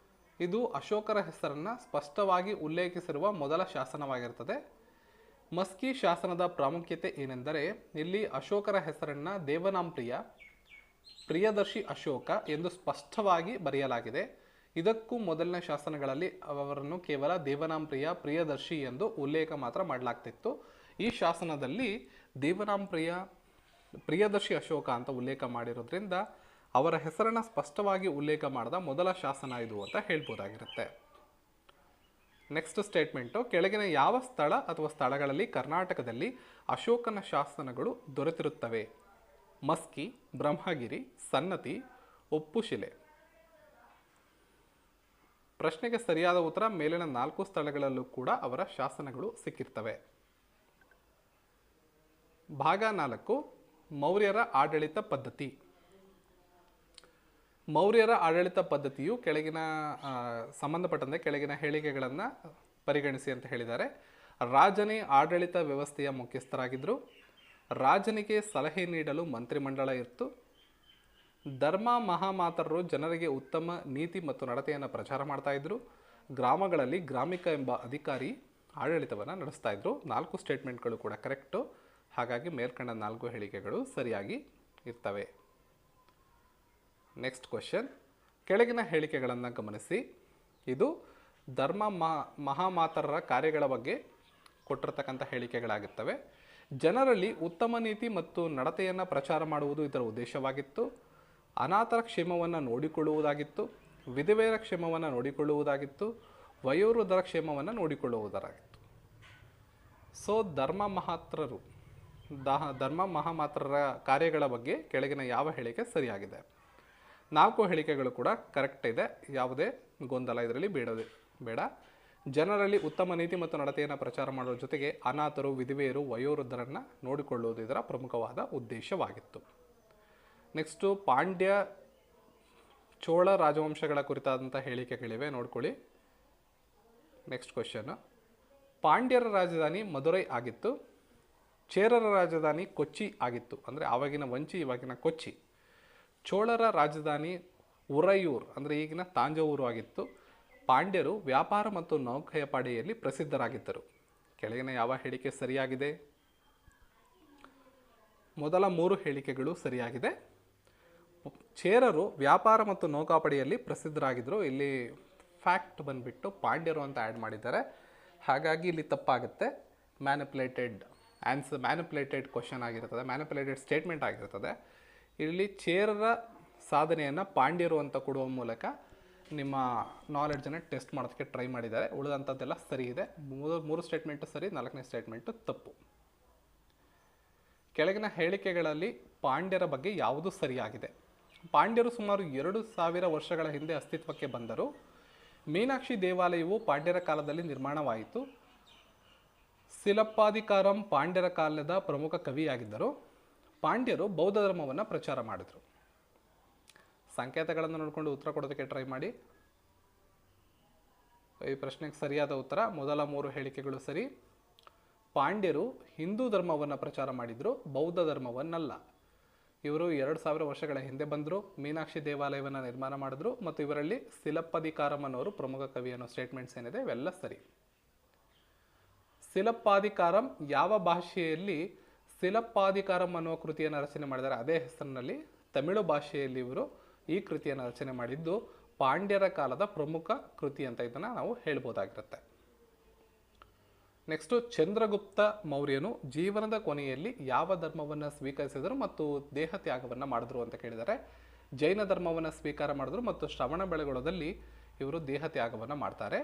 ಇದು ಅಶೋಕರ ಹೆಸರನ್ನು ಸ್ಪಷ್ಟವಾಗಿ ಉಲ್ಲೇಖಿಸಿರುವ ಮೊದಲ ಶಾಸನವಾಗಿರ್ತದೆ. ಮಸ್ಕಿ ಶಾಸನದ ಪ್ರಾಮುಖ್ಯತೆ ಏನೆಂದರೆ, ಇಲ್ಲಿ ಅಶೋಕರ ಹೆಸರನ್ನು ದೇವನಾಂಪ್ರಿಯ, ಪ್ರಿಯದರ್ಶಿ ಅಶೋಕ ಎಂದು ಸ್ಪಷ್ಟವಾಗಿ ಬರೆಯಲಾಗಿದೆ. ಇದಕ್ಕೂ ಮೊದಲನೇ ಶಾಸನಗಳಲ್ಲಿ ಅವರನ್ನು ಕೇವಲ ದೇವನಾಂಪ್ರಿಯ, ಪ್ರಿಯದರ್ಶಿ ಎಂದು ಉಲ್ಲೇಖ ಮಾತ್ರ ಮಾಡಲಾಗ್ತಿತ್ತು. ಈ ಶಾಸನದಲ್ಲಿ ದೇವನಾಂಪ್ರಿಯ, ಪ್ರಿಯದರ್ಶಿ ಅಶೋಕ ಅಂತ ಉಲ್ಲೇಖ ಮಾಡಿರೋದ್ರಿಂದ ಅವರ ಹೆಸರನ್ನು ಸ್ಪಷ್ಟವಾಗಿ ಉಲ್ಲೇಖ ಮಾಡಿದ ಮೊದಲ ಶಾಸನ ಇದು ಅಂತ ಹೇಳ್ಬೋದಾಗಿರುತ್ತೆ. ನೆಕ್ಸ್ಟ್ ಸ್ಟೇಟ್ಮೆಂಟು, ಕೆಳಗಿನ ಯಾವ ಸ್ಥಳ ಅಥವಾ ಸ್ಥಳಗಳಲ್ಲಿ ಕರ್ನಾಟಕದಲ್ಲಿ ಅಶೋಕನ ಶಾಸನಗಳು ದೊರೆತಿರುತ್ತವೆ? ಮಸ್ಕಿ, ಬ್ರಹ್ಮಗಿರಿ, ಸನ್ನತಿ, ಉಪ್ಪುಶಿಲೆ. ಪ್ರಶ್ನೆಗೆ ಸರಿಯಾದ ಉತ್ತರ ಮೇಲಿನ 4 ಸ್ಥಳಗಳಲ್ಲೂ ಕೂಡ ಅವರ ಶಾಸನಗಳು ಸಿಕ್ಕಿರ್ತವೆ. ಭಾಗ 4, ಮೌರ್ಯರ ಆಡಳಿತ ಪದ್ಧತಿ. ಮೌರ್ಯರ ಆಡಳಿತ ಪದ್ಧತಿಯು ಕೆಳಗಿನ ಸಂಬಂಧಪಟ್ಟಂತೆ ಕೆಳಗಿನ ಹೇಳಿಕೆಗಳನ್ನು ಪರಿಗಣಿಸಿ ಅಂತ ಹೇಳಿದ್ದಾರೆ. ರಾಜನೇ ಆಡಳಿತ ವ್ಯವಸ್ಥೆಯ ಮುಖ್ಯಸ್ಥರಾಗಿದ್ದರು. ರಾಜನಿಗೆ ಸಲಹೆ ನೀಡಲು ಮಂತ್ರಿಮಂಡಲ ಇತ್ತು. ಧರ್ಮ ಮಹಾಮಾತರರು ಜನರಿಗೆ ಉತ್ತಮ ನೀತಿ ಮತ್ತು ನಡತೆಯನ್ನು ಪ್ರಚಾರ ಮಾಡ್ತಾ ಇದ್ರು. ಗ್ರಾಮಗಳಲ್ಲಿ ಗ್ರಾಮಿಕ ಎಂಬ ಅಧಿಕಾರಿ ಆಡಳಿತವನ್ನು ನಡೆಸ್ತಾ ಇದ್ರು. 4 ಸ್ಟೇಟ್ಮೆಂಟ್ಗಳು ಕೂಡ ಕರೆಕ್ಟು. ಹಾಗಾಗಿ ಮೇಲ್ಕಂಡ 4 ಹೇಳಿಕೆಗಳು ಸರಿಯಾಗಿ ಇರ್ತವೆ. ನೆಕ್ಸ್ಟ್ ಕ್ವೆಶ್ಚನ್, ಕೆಳಗಿನ ಹೇಳಿಕೆಗಳನ್ನು ಗಮನಿಸಿ. ಇದು ಧರ್ಮ ಮಹಾಮಾತರರ ಕಾರ್ಯಗಳ ಬಗ್ಗೆ ಕೊಟ್ಟಿರ್ತಕ್ಕಂಥ ಹೇಳಿಕೆಗಳಾಗಿರ್ತವೆ. ಜನರಲ್ಲಿ ಉತ್ತಮ ನೀತಿ ಮತ್ತು ನಡತೆಯನ್ನು ಪ್ರಚಾರ ಮಾಡುವುದು ಇದರ ಉದ್ದೇಶವಾಗಿತ್ತು. ಅನಾಥರ ಕ್ಷೇಮವನ್ನು ನೋಡಿಕೊಳ್ಳುವುದಾಗಿತ್ತು. ವಿಧವೆಯರ ಕ್ಷೇಮವನ್ನು ನೋಡಿಕೊಳ್ಳುವುದಾಗಿತ್ತು. ವಯೋವೃದ್ಧರ ಕ್ಷೇಮವನ್ನು ನೋಡಿಕೊಳ್ಳುವುದಾಗಿತ್ತು. ಸೊ ಧರ್ಮ ಮಹಾಮಾತರರ ಕಾರ್ಯಗಳ ಬಗ್ಗೆ ಕೆಳಗಿನ ಯಾವ ಹೇಳಿಕೆ ಸರಿಯಾಗಿದೆ? 4 ಹೇಳಿಕೆಗಳು ಕೂಡ ಕರೆಕ್ಟ್ ಇದೆ, ಯಾವುದೇ ಗೊಂದಲ ಇದರಲ್ಲಿ ಬೇಡ. ಜನರಲ್ಲಿ ಉತ್ತಮ ನೀತಿ ಮತ್ತು ನಡತೆಯನ್ನು ಪ್ರಚಾರ ಮಾಡುವ ಜೊತೆಗೆ ಅನಾಥರು, ವಿಧವೆಯರು, ವಯೋವೃದ್ಧರನ್ನು ನೋಡಿಕೊಳ್ಳುವುದು ಇದರ ಪ್ರಮುಖವಾದ ಉದ್ದೇಶವಾಗಿತ್ತು. ನೆಕ್ಸ್ಟು ಪಾಂಡ್ಯ, ಚೋಳ ರಾಜವಂಶಗಳ ಕುರಿತಾದಂಥ ಹೇಳಿಕೆಗಳಿವೆ, ನೋಡ್ಕೊಳ್ಳಿ. ನೆಕ್ಸ್ಟ್ ಕ್ವೆಶ್ಚನ್, ಪಾಂಡ್ಯರ ರಾಜಧಾನಿ ಮಧುರೈ ಆಗಿತ್ತು. ಚೇರರ ರಾಜಧಾನಿ ಕೊಚ್ಚಿ ಆಗಿತ್ತು. ಅಂದರೆ ಆವಾಗಿನ ವಂಚಿ, ಇವಾಗಿನ ಕೊಚ್ಚಿ. ಚೋಳರ ರಾಜಧಾನಿ ಉರಯೂರ್ ಅಂದರೆ ಈಗಿನ ತಾಂಜಾವೂರು ಆಗಿತ್ತು. ಪಾಂಡ್ಯರು ವ್ಯಾಪಾರ ಮತ್ತು ನೌಕಾಯಾಪಡೆಯಲ್ಲಿ ಪ್ರಸಿದ್ಧರಾಗಿದ್ದರು. ಕೆಳಗಿನ ಯಾವ ಹೇಳಿಕೆ ಸರಿಯಾಗಿದೆ? ಮೊದಲ 3 ಹೇಳಿಕೆಗಳು ಸರಿಯಾಗಿದೆ. ಚೇರರು ವ್ಯಾಪಾರ ಮತ್ತು ನೌಕಾಪಡೆಯಲ್ಲಿ ಪ್ರಸಿದ್ಧರಾಗಿದ್ದರು. ಇಲ್ಲಿ ಫ್ಯಾಕ್ಟ್ ಬಂದುಬಿಟ್ಟು ಪಾಂಡ್ಯರು ಅಂತ ಆ್ಯಡ್ ಮಾಡಿದ್ದಾರೆ, ಹಾಗಾಗಿ ಇಲ್ಲಿ ತಪ್ಪಾಗುತ್ತೆ. ಮ್ಯಾನಿಪುಲೇಟೆಡ್ ಕ್ವಶನ್ ಆಗಿರ್ತದೆ, ಮ್ಯಾನಿಪುಲೇಟೆಡ್ ಸ್ಟೇಟ್ಮೆಂಟ್ ಆಗಿರ್ತದೆ. ಇಲ್ಲಿ ಚೇರರ ಸಾಧನೆಯನ್ನು ಪಾಂಡ್ಯರು ಅಂತ ಕೊಡುವ ಮೂಲಕ ನಿಮ್ಮ ನಾಲೆಡ್ಜನ್ನು ಟೆಸ್ಟ್ ಮಾಡೋದಕ್ಕೆ ಟ್ರೈ ಮಾಡಿದ್ದಾರೆ. ಉಳಿದಂಥದ್ದೆಲ್ಲ ಸರಿ ಇದೆ. 3 ಸ್ಟೇಟ್ಮೆಂಟು ಸರಿ, 4ನೇ ಸ್ಟೇಟ್ಮೆಂಟು ತಪ್ಪು. ಕೆಳಗಿನ ಹೇಳಿಕೆಗಳಲ್ಲಿ ಪಾಂಡ್ಯರ ಬಗ್ಗೆ ಯಾವುದು ಸರಿಯಾಗಿದೆ? ಪಾಂಡ್ಯರು ಸುಮಾರು 2000 ವರ್ಷಗಳ ಹಿಂದೆ ಅಸ್ತಿತ್ವಕ್ಕೆ ಬಂದರು. ಮೀನಾಕ್ಷಿ ದೇವಾಲಯವು ಪಾಂಡ್ಯರ ಕಾಲದಲ್ಲಿ ನಿರ್ಮಾಣವಾಯಿತು. ಸಿಲಪ್ಪಾದಿಕಾರಂ ಪಾಂಡ್ಯರ ಕಾಲದ ಪ್ರಮುಖ ಕವಿಯಾಗಿದ್ದರು. ಪಾಂಡ್ಯರು ಬೌದ್ಧ ಧರ್ಮವನ್ನು ಪ್ರಚಾರ ಮಾಡಿದರು. ಸಂಕೇತಗಳನ್ನು ನೋಡಿಕೊಂಡು ಉತ್ತರ ಕೊಡೋದಕ್ಕೆ ಟ್ರೈ ಮಾಡಿ. ಈ ಪ್ರಶ್ನೆಗೆ ಸರಿಯಾದ ಉತ್ತರ ಮೊದಲ 3 ಹೇಳಿಕೆಗಳು ಸರಿ. ಪಾಂಡ್ಯರು ಹಿಂದೂ ಧರ್ಮವನ್ನು ಪ್ರಚಾರ ಮಾಡಿದರು, ಬೌದ್ಧ ಧರ್ಮವನ್ನಲ್ಲ. ಇವರು 2000 ವರ್ಷಗಳ ಹಿಂದೆ ಬಂದರು, ಮೀನಾಕ್ಷಿ ದೇವಾಲಯವನ್ನು ನಿರ್ಮಾಣ ಮಾಡಿದ್ರು ಮತ್ತು ಇವರಲ್ಲಿ ಸಿಲಪ್ಪದಿಕಾರಂ ಅನ್ನೋರು ಪ್ರಮುಖ ಕವಿ ಅನ್ನೋ ಸ್ಟೇಟ್ಮೆಂಟ್ಸ್ ಏನಿದೆ ಇವೆಲ್ಲ ಸರಿ. ಸಿಲಪ್ಪಾದಿಕಾರಂ ಯಾವ ಭಾಷೆಯಲ್ಲಿ ಸಿಲಪ್ಪಾದಿಕಾರಂ ಅನ್ನುವ ಕೃತಿಯನ್ನು ರಚನೆ ಮಾಡಿದ್ದಾರೆ? ಅದೇ ಹೆಸರಿನಲ್ಲಿ ತಮಿಳು ಭಾಷೆಯಲ್ಲಿ ಇವರು ಈ ಕೃತಿಯನ್ನು ರಚನೆ ಮಾಡಿದ್ದು ಪಾಂಡ್ಯರ ಕಾಲದ ಪ್ರಮುಖ ಕೃತಿ ಅಂತ ಇದನ್ನು ನಾವು ಹೇಳ್ಬೋದಾಗಿರುತ್ತೆ. ನೆಕ್ಸ್ಟು, ಚಂದ್ರಗುಪ್ತ ಮೌರ್ಯನು ಜೀವನದ ಕೊನೆಯಲ್ಲಿ ಯಾವ ಧರ್ಮವನ್ನು ಸ್ವೀಕರಿಸಿದರು ಮತ್ತು ದೇಹ ತ್ಯಾಗವನ್ನು ಮಾಡಿದ್ರು ಅಂತ ಕೇಳಿದರೆ ಜೈನ ಧರ್ಮವನ್ನು ಸ್ವೀಕಾರ ಮಾಡಿದ್ರು ಮತ್ತು ಶ್ರವಣ ಬೆಳಗೊಳದಲ್ಲಿ ಇವರು ದೇಹ ತ್ಯಾಗವನ್ನು ಮಾಡ್ತಾರೆ.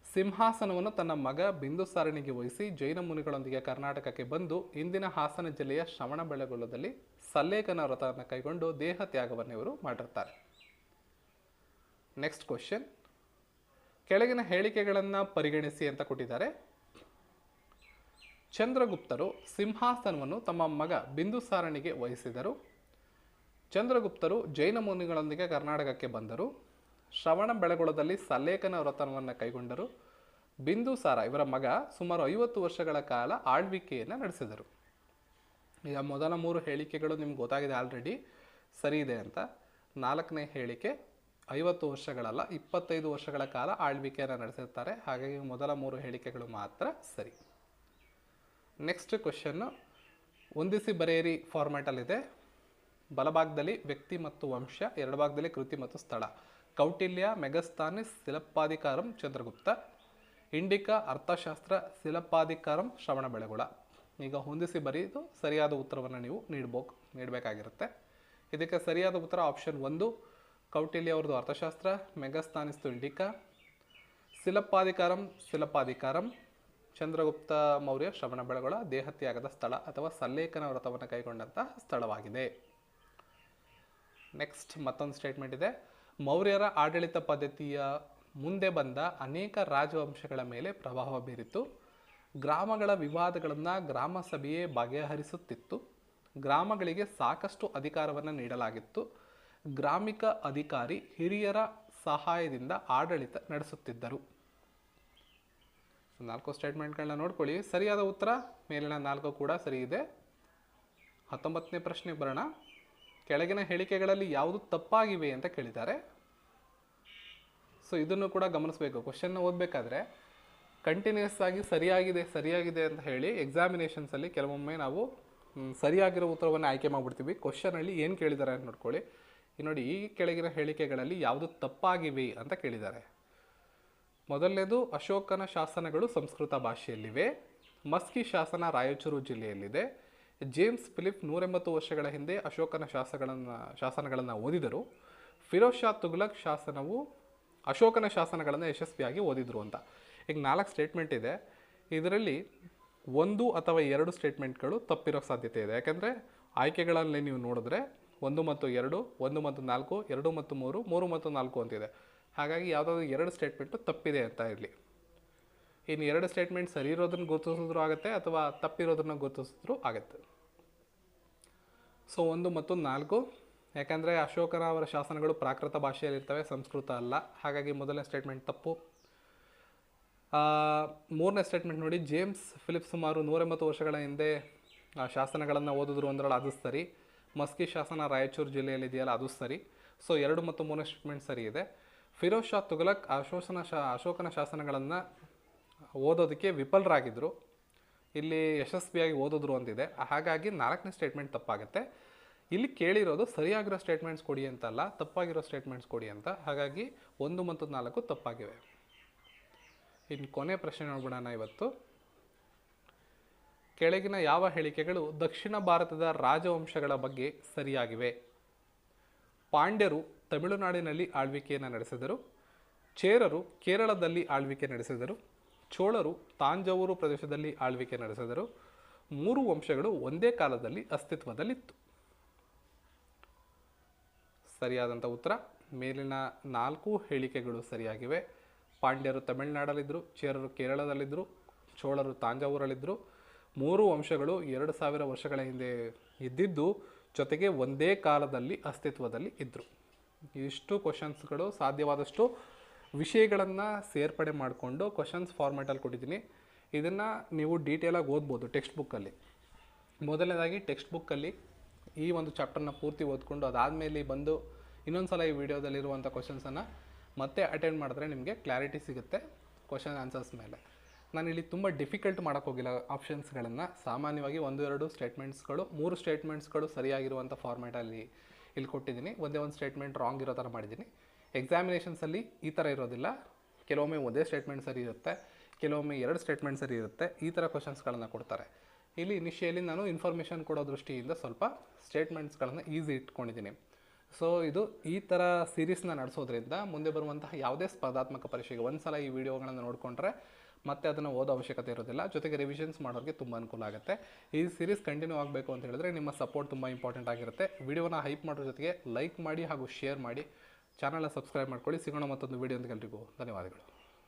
ಸಿಂಹಾಸನವನ್ನು ತನ್ನ ಮಗ ಬಿಂದುಸಾರನಿಗೆ ವಹಿಸಿ ಜೈನ ಮುನಿಗಳೊಂದಿಗೆ ಕರ್ನಾಟಕಕ್ಕೆ ಬಂದು ಇಂದಿನ ಹಾಸನ ಜಿಲ್ಲೆಯ ಶ್ರವಣ ಬೆಳಗೊಳದಲ್ಲಿ ಸಲ್ಲೇಖನ ವ್ರತವನ್ನು ಕೈಗೊಂಡು ದೇಹ ತ್ಯಾಗವನ್ನು ಇವರು ಮಾಡಿರ್ತಾರೆ. ನೆಕ್ಸ್ಟ್ ಕ್ವಶನ್, ಕೆಳಗಿನ ಹೇಳಿಕೆಗಳನ್ನು ಪರಿಗಣಿಸಿ ಅಂತ ಕೊಟ್ಟಿದ್ದಾರೆ. ಚಂದ್ರಗುಪ್ತರು ಸಿಂಹಾಸನವನ್ನು ತಮ್ಮ ಮಗ ಬಿಂದುಸಾರನಿಗೆ ವಹಿಸಿದರು. ಚಂದ್ರಗುಪ್ತರು ಜೈನ ಮುನಿಗಳೊಂದಿಗೆ ಕರ್ನಾಟಕಕ್ಕೆ ಬಂದರು. ಶ್ರವಣ ಬೆಳಗೊಳದಲ್ಲಿ ಸಲ್ಲೇಖನ ವ್ರತವನ್ನು ಕೈಗೊಂಡರು. ಬಿಂದುಸಾರ ಇವರ ಮಗ ಸುಮಾರು 50 ವರ್ಷಗಳ ಕಾಲ ಆಳ್ವಿಕೆಯನ್ನು ನಡೆಸಿದರು. ಈಗ ಮೊದಲ 3 ಹೇಳಿಕೆಗಳು ನಿಮ್ಗೆ ಗೊತ್ತಾಗಿದೆ ಆಲ್ರೆಡಿ ಸರಿ ಇದೆ ಅಂತ. 4ನೇ ಹೇಳಿಕೆ 50 ವರ್ಷಗಳಲ್ಲ 25 ವರ್ಷಗಳ ಕಾಲ ಆಳ್ವಿಕೆಯನ್ನು ನಡೆಸಿರ್ತಾರೆ. ಹಾಗಾಗಿ ಮೊದಲ 3 ಹೇಳಿಕೆಗಳು ಮಾತ್ರ ಸರಿ. ನೆಕ್ಸ್ಟ್ ಕ್ವಶನ್ನು ಹೊಂದಿಸಿ ಬರೆಯಿರಿ ಫಾರ್ಮ್ಯಾಟಲ್ಲಿದೆ. ಬಲಭಾಗದಲ್ಲಿ ವ್ಯಕ್ತಿ ಮತ್ತು ವಂಶ, ಎಡಭಾಗದಲ್ಲಿ ಕೃತಿ ಮತ್ತು ಸ್ಥಳ. ಕೌಟಿಲ್ಯ, ಮೆಗಸ್ತಾನಿಸ್, ಸಿಲಪ್ಪಾದಿಕಾರಂ, ಚಂದ್ರಗುಪ್ತ. ಇಂಡಿಕಾ, ಅರ್ಥಶಾಸ್ತ್ರ, ಸಿಲಪ್ಪಾದಿಕಾರಂ, ಶ್ರವಣ ಬೆಳಗೊಳ. ಈಗ ಹೊಂದಿಸಿ ಬರೆದು ಸರಿಯಾದ ಉತ್ತರವನ್ನು ನೀವು ನೀಡಬೇಕಾಗಿರುತ್ತೆ. ಇದಕ್ಕೆ ಸರಿಯಾದ ಉತ್ತರ ಆಪ್ಷನ್ 1 ಕೌಟಿಲ್ಯ ಅವ್ರದ್ದು ಅರ್ಥಶಾಸ್ತ್ರ, ಮೆಗಸ್ತಾನಿಸ್ತು ಇಂಡಿಕಾ, ಸಿಲಪ್ಪಾದಿಕಾರಂ, ಚಂದ್ರಗುಪ್ತ ಮೌರ್ಯ ಶ್ರವಣ ಬೆಳಗೊಳ ದೇಹತ್ಯಾಗದ ಸ್ಥಳ ಅಥವಾ ಸಲ್ಲೇಖನ ವ್ರತವನ್ನು ಕೈಗೊಂಡಂತಹ ಸ್ಥಳವಾಗಿದೆ. ನೆಕ್ಸ್ಟ್ ಮತ್ತೊಂದು ಸ್ಟೇಟ್ಮೆಂಟ್ ಇದೆ. ಮೌರ್ಯರ ಆಡಳಿತ ಪದ್ಧತಿಯ ಮುಂದೆ ಬಂದ ಅನೇಕ ರಾಜವಂಶಗಳ ಮೇಲೆ ಪ್ರಭಾವ ಬೀರಿತು. ಗ್ರಾಮಗಳ ವಿವಾದಗಳನ್ನು ಗ್ರಾಮ ಸಭೆಯೇ ಬಗೆಹರಿಸುತ್ತಿತ್ತು. ಗ್ರಾಮಗಳಿಗೆ ಸಾಕಷ್ಟು ಅಧಿಕಾರವನ್ನು ನೀಡಲಾಗಿತ್ತು. ಗ್ರಾಮಿಕ ಅಧಿಕಾರಿ ಹಿರಿಯರ ಸಹಾಯದಿಂದ ಆಡಳಿತ ನಡೆಸುತ್ತಿದ್ದರು. 4 ಸ್ಟೇಟ್ಮೆಂಟ್ಗಳನ್ನ ನೋಡ್ಕೊಳ್ಳಿ. ಸರಿಯಾದ ಉತ್ತರ ಮೇಲಿನ 4 ಕೂಡ ಸರಿ ಇದೆ. 19ನೇ ಪ್ರಶ್ನೆ ಬರೋಣ. ಕೆಳಗಿನ ಹೇಳಿಕೆಗಳಲ್ಲಿ ಯಾವುದು ತಪ್ಪಾಗಿವೆ ಅಂತ ಕೇಳಿದ್ದಾರೆ. ಸೊ ಇದನ್ನು ಕೂಡ ಗಮನಿಸಬೇಕು. ಕ್ವಶನ್ನ ಓದಬೇಕಾದ್ರೆ ಕಂಟಿನ್ಯೂಸ್ ಆಗಿ ಸರಿಯಾಗಿದೆ ಅಂತ ಹೇಳಿ ಎಕ್ಸಾಮಿನೇಷನ್ಸಲ್ಲಿ ಕೆಲವೊಮ್ಮೆ ನಾವು ಸರಿಯಾಗಿರೋ ಉತ್ತರವನ್ನು ಆಯ್ಕೆ ಮಾಡಿಬಿಡ್ತೀವಿ. ಕ್ವಶನಲ್ಲಿ ಏನು ಕೇಳಿದ್ದಾರೆ ಅಂತ ನೋಡ್ಕೊಳ್ಳಿ. ನೋಡಿ, ಈ ಕೆಳಗಿನ ಹೇಳಿಕೆಗಳಲ್ಲಿ ಯಾವುದು ತಪ್ಪಾಗಿವೆ ಅಂತ ಕೇಳಿದ್ದಾರೆ. ಮೊದಲನೇದು, ಅಶೋಕನ ಶಾಸನಗಳು ಸಂಸ್ಕೃತ ಭಾಷೆಯಲ್ಲಿವೆ. ಮಸ್ಕಿ ಶಾಸನ ರಾಯಚೂರು ಜಿಲ್ಲೆಯಲ್ಲಿದೆ. ಜೇಮ್ಸ್ ಫಿಲಿಪ್ 180 ವರ್ಷಗಳ ಹಿಂದೆ ಅಶೋಕನ ಶಾಸನಗಳನ್ನು ಓದಿದರು. ಫಿರೋಜ್ ಶಾ ತುಘಲಕ್ ಅಶೋಕನ ಶಾಸನಗಳನ್ನು ಯಶಸ್ವಿಯಾಗಿ ಓದಿದ್ರು ಅಂತ. ಈಗ 4 ಸ್ಟೇಟ್ಮೆಂಟ್ ಇದೆ. ಇದರಲ್ಲಿ 1 ಅಥವಾ 2 ಸ್ಟೇಟ್ಮೆಂಟ್ಗಳು ತಪ್ಪಿರೋ ಸಾಧ್ಯತೆ ಇದೆ. ಯಾಕಂದರೆ ಆಯ್ಕೆಗಳಲ್ಲಿ ನೀವು ನೋಡಿದ್ರೆ 1 ಮತ್ತು 2, 1 ಮತ್ತು 4, 2 ಮತ್ತು 3, 3 ಮತ್ತು 4 ಅಂತಿದೆ. ಹಾಗಾಗಿ ಯಾವುದಾದ್ರು 2 ಸ್ಟೇಟ್ಮೆಂಟು ತಪ್ಪಿದೆ ಅಂತ ಇರಲಿ. ಇನ್ನು 2 ಸ್ಟೇಟ್ಮೆಂಟ್ ಸರಿ ಇರೋದನ್ನು ಗುರುತಿಸಿದ್ರು ಆಗುತ್ತೆ ಅಥವಾ ತಪ್ಪಿರೋದನ್ನು ಗುರುತಿಸಿದ್ರು ಆಗುತ್ತೆ. ಸೊ 1 ಮತ್ತು 4, ಯಾಕಂದರೆ ಅಶೋಕನ ಅವರ ಶಾಸನಗಳು ಪ್ರಾಕೃತ ಭಾಷೆಯಲ್ಲಿರ್ತವೆ, ಸಂಸ್ಕೃತ ಅಲ್ಲ. ಹಾಗಾಗಿ ಮೊದಲನೇ ಸ್ಟೇಟ್ಮೆಂಟ್ ತಪ್ಪು. 3ನೇ ಸ್ಟೇಟ್ಮೆಂಟ್ ನೋಡಿ, ಜೇಮ್ಸ್ ಫಿಲಿಪ್ ಸುಮಾರು 180 ವರ್ಷಗಳ ಹಿಂದೆ ಶಾಸನಗಳನ್ನು ಓದಿದ್ರು ಅಂದ್ರಲ್ಲ, ಅದು ಸರಿ. ಮಸ್ಕಿ ಶಾಸನ ರಾಯಚೂರು ಜಿಲ್ಲೆಯಲ್ಲಿದೆಯಲ್ಲ, ಅದು ಸರಿ. ಸೊ 2 ಮತ್ತು 3ನೇ ಸ್ಟೇಟ್ಮೆಂಟ್ ಸರಿ ಇದೆ. ಫಿರೋಜ್ ಶಾ ತುಘಲಕ್ ಅಶೋಕನ ಶಾಸನಗಳನ್ನು ಓದೋದಕ್ಕೆ ವಿಫಲರಾಗಿದ್ದರು, ಇಲ್ಲಿ ಯಶಸ್ವಿಯಾಗಿ ಓದಿದ್ರು ಅಂತಿದೆ. ಹಾಗಾಗಿ 4ನೇ ಸ್ಟೇಟ್ಮೆಂಟ್ ತಪ್ಪಾಗುತ್ತೆ. ಇಲ್ಲಿ ಕೇಳಿರೋದು ಸರಿಯಾಗಿರೋ ಸ್ಟೇಟ್ಮೆಂಟ್ಸ್ ಕೊಡಿ ಅಂತಲ್ಲ, ತಪ್ಪಾಗಿರೋ ಸ್ಟೇಟ್ಮೆಂಟ್ಸ್ ಕೊಡಿ ಅಂತ. ಹಾಗಾಗಿ 1 ಮತ್ತು 4 ತಪ್ಪಾಗಿವೆ. ಇನ್ನು ಕೊನೆ ಪ್ರಶ್ನೆ ನೋಡ್ಬಿಡೋಣ ಇವತ್ತು. ಕೆಳಗಿನ ಯಾವ ಹೇಳಿಕೆಗಳು ದಕ್ಷಿಣ ಭಾರತದ ರಾಜವಂಶಗಳ ಬಗ್ಗೆ ಸರಿಯಾಗಿವೆ? ಪಾಂಡ್ಯರು ತಮಿಳುನಾಡಿನಲ್ಲಿ ಆಳ್ವಿಕೆಯನ್ನು ನಡೆಸಿದರು. ಚೇರರು ಕೇರಳದಲ್ಲಿ ಆಳ್ವಿಕೆ ನಡೆಸಿದರು. ಚೋಳರು ತಾಂಜಾವೂರು ಪ್ರದೇಶದಲ್ಲಿ ಆಳ್ವಿಕೆ ನಡೆಸಿದರು. 3 ವಂಶಗಳು ಒಂದೇ ಕಾಲದಲ್ಲಿ ಅಸ್ತಿತ್ವದಲ್ಲಿತ್ತು. ಸರಿಯಾದಂಥ ಉತ್ತರ. ಮೇಲಿನ 4 ಹೇಳಿಕೆಗಳು ಸರಿಯಾಗಿವೆ. ಪಾಂಡ್ಯರು ತಮಿಳುನಾಡಲ್ಲಿದ್ದರು, ಚೇರರು ಕೇರಳದಲ್ಲಿದ್ದರು, ಚೋಳರು ತಾಂಜಾವೂರಲ್ಲಿದ್ದರು. 3 ವಂಶಗಳು 2000 ವರ್ಷಗಳ ಹಿಂದೆ ಇದ್ದಿದ್ದು, ಜೊತೆಗೆ ಒಂದೇ ಕಾಲದಲ್ಲಿ ಅಸ್ತಿತ್ವದಲ್ಲಿ ಇದ್ದರು. ಇಷ್ಟು ಕ್ವಶನ್ಸ್ಗಳು ಸಾಧ್ಯವಾದಷ್ಟು ವಿಷಯಗಳನ್ನು ಸೇರ್ಪಡೆ ಮಾಡಿಕೊಂಡು ಕ್ವಶನ್ಸ್ ಫಾರ್ಮ್ಯಾಟಲ್ಲಿ ಕೊಟ್ಟಿದ್ದೀನಿ. ಇದನ್ನು ನೀವು ಡೀಟೇಲಾಗಿ ಓದ್ಬೋದು ಟೆಕ್ಸ್ಟ್ ಬುಕ್ಕಲ್ಲಿ. ಮೊದಲನೇದಾಗಿ ಟೆಕ್ಸ್ಟ್ ಬುಕ್ಕಲ್ಲಿ ಈ ಒಂದು ಚಾಪ್ಟರ್ನ ಪೂರ್ತಿ ಓದ್ಕೊಂಡು ಅದಾದಮೇಲೆ ಬಂದು ಇನ್ನೊಂದು ಸಲ ಈ ವಿಡಿಯೋದಲ್ಲಿರುವಂಥ ಕ್ವಶನ್ಸನ್ನು ಮತ್ತೆ ಅಟೆಂಡ್ ಮಾಡಿದ್ರೆ ನಿಮಗೆ ಕ್ಲಾರಿಟಿ ಸಿಗುತ್ತೆ ಕ್ವಶನ್ ಆನ್ಸರ್ಸ್ ಮೇಲೆ. ನಾನಿಲ್ಲಿ ತುಂಬ ಡಿಫಿಕಲ್ಟ್ ಮಾಡೋಕ್ಕೋಗಿಲ್ಲ ಆಪ್ಷನ್ಸ್ಗಳನ್ನು. ಸಾಮಾನ್ಯವಾಗಿ 1-2 ಸ್ಟೇಟ್ಮೆಂಟ್ಸ್ಗಳು, 3 ಸ್ಟೇಟ್ಮೆಂಟ್ಸ್ಗಳು ಸರಿಯಾಗಿರುವಂಥ ಫಾರ್ಮ್ಯಾಟಲ್ಲಿ ಇಲ್ಲಿ ಕೊಟ್ಟಿದ್ದೀನಿ. ಒಂದೇ ಒಂದು ಸ್ಟೇಟ್ಮೆಂಟ್ ರಾಂಗ್ ಇರೋ ಥರ ಮಾಡಿದ್ದೀನಿ. ಎಕ್ಸಾಮಿನೇಷನ್ಸಲ್ಲಿ ಈ ಥರ ಇರೋದಿಲ್ಲ. ಕೆಲವೊಮ್ಮೆ ಒಂದೇ ಸ್ಟೇಟ್ಮೆಂಟ್ ಸರಿ ಇರುತ್ತೆ, ಕೆಲವೊಮ್ಮೆ 2 ಸ್ಟೇಟ್ಮೆಂಟ್ ಸರಿ ಇರುತ್ತೆ. ಈ ಥರ ಕ್ವಶನ್ಸ್ಗಳನ್ನು ಕೊಡ್ತಾರೆ. ಇಲ್ಲಿ ಇನಿಷಿಯಲಿ ನಾನು ಇನ್ಫಾರ್ಮೇಷನ್ ಕೊಡೋ ದೃಷ್ಟಿಯಿಂದ ಸ್ವಲ್ಪ ಸ್ಟೇಟ್ಮೆಂಟ್ಸ್ಗಳನ್ನು ಈಸಿ ಇಟ್ಕೊಂಡಿದ್ದೀನಿ. ಸೊ ಇದು ಈ ಥರ ಸೀರೀಸ್ನ ನಡೆಸೋದ್ರಿಂದ ಮುಂದೆ ಬರುವಂತಹ ಯಾವುದೇ ಸ್ಪರ್ಧಾತ್ಮಕ ಪರೀಕ್ಷೆಗೆ ಒಂದು ಸಲ ಈ ವಿಡಿಯೋಗಳನ್ನು ನೋಡಿಕೊಂಡ್ರೆ ಮತ್ತೆ ಅದನ್ನು ಓದೋ ಅವಶ್ಯಕತೆ ಇರೋದಿಲ್ಲ. ಜೊತೆಗೆ ರಿವಿಷನ್ಸ್ ಮಾಡೋರಿಗೆ ತುಂಬ ಅನುಕೂಲ ಆಗುತ್ತೆ. ಈ ಸೀರೀಸ್ ಕಂಟಿನ್ಯೂ ಆಗಬೇಕು ಅಂತ ಹೇಳಿದ್ರೆ ನಿಮ್ಮ ಸಪೋರ್ಟ್ ತುಂಬ ಇಂಪಾರ್ಟೆಂಟ್ ಆಗಿರುತ್ತೆ. ವಿಡಿಯೋನ ಹೈಪ್ ಮಾಡೋ ಜೊತೆಗೆ ಲೈಕ್ ಮಾಡಿ ಹಾಗೂ ಶೇರ್ ಮಾಡಿ, ಚಾನಲ್ನ ಸಬ್ಸ್ಕ್ರೈಬ್ ಮಾಡ್ಕೊಳ್ಳಿ. ಸಿಗೋಣ ಮತ್ತೊಂದು ವಿಡಿಯೋ ಅಂತ. ಎಲ್ರಿಗೂ ಧನ್ಯವಾದಗಳು.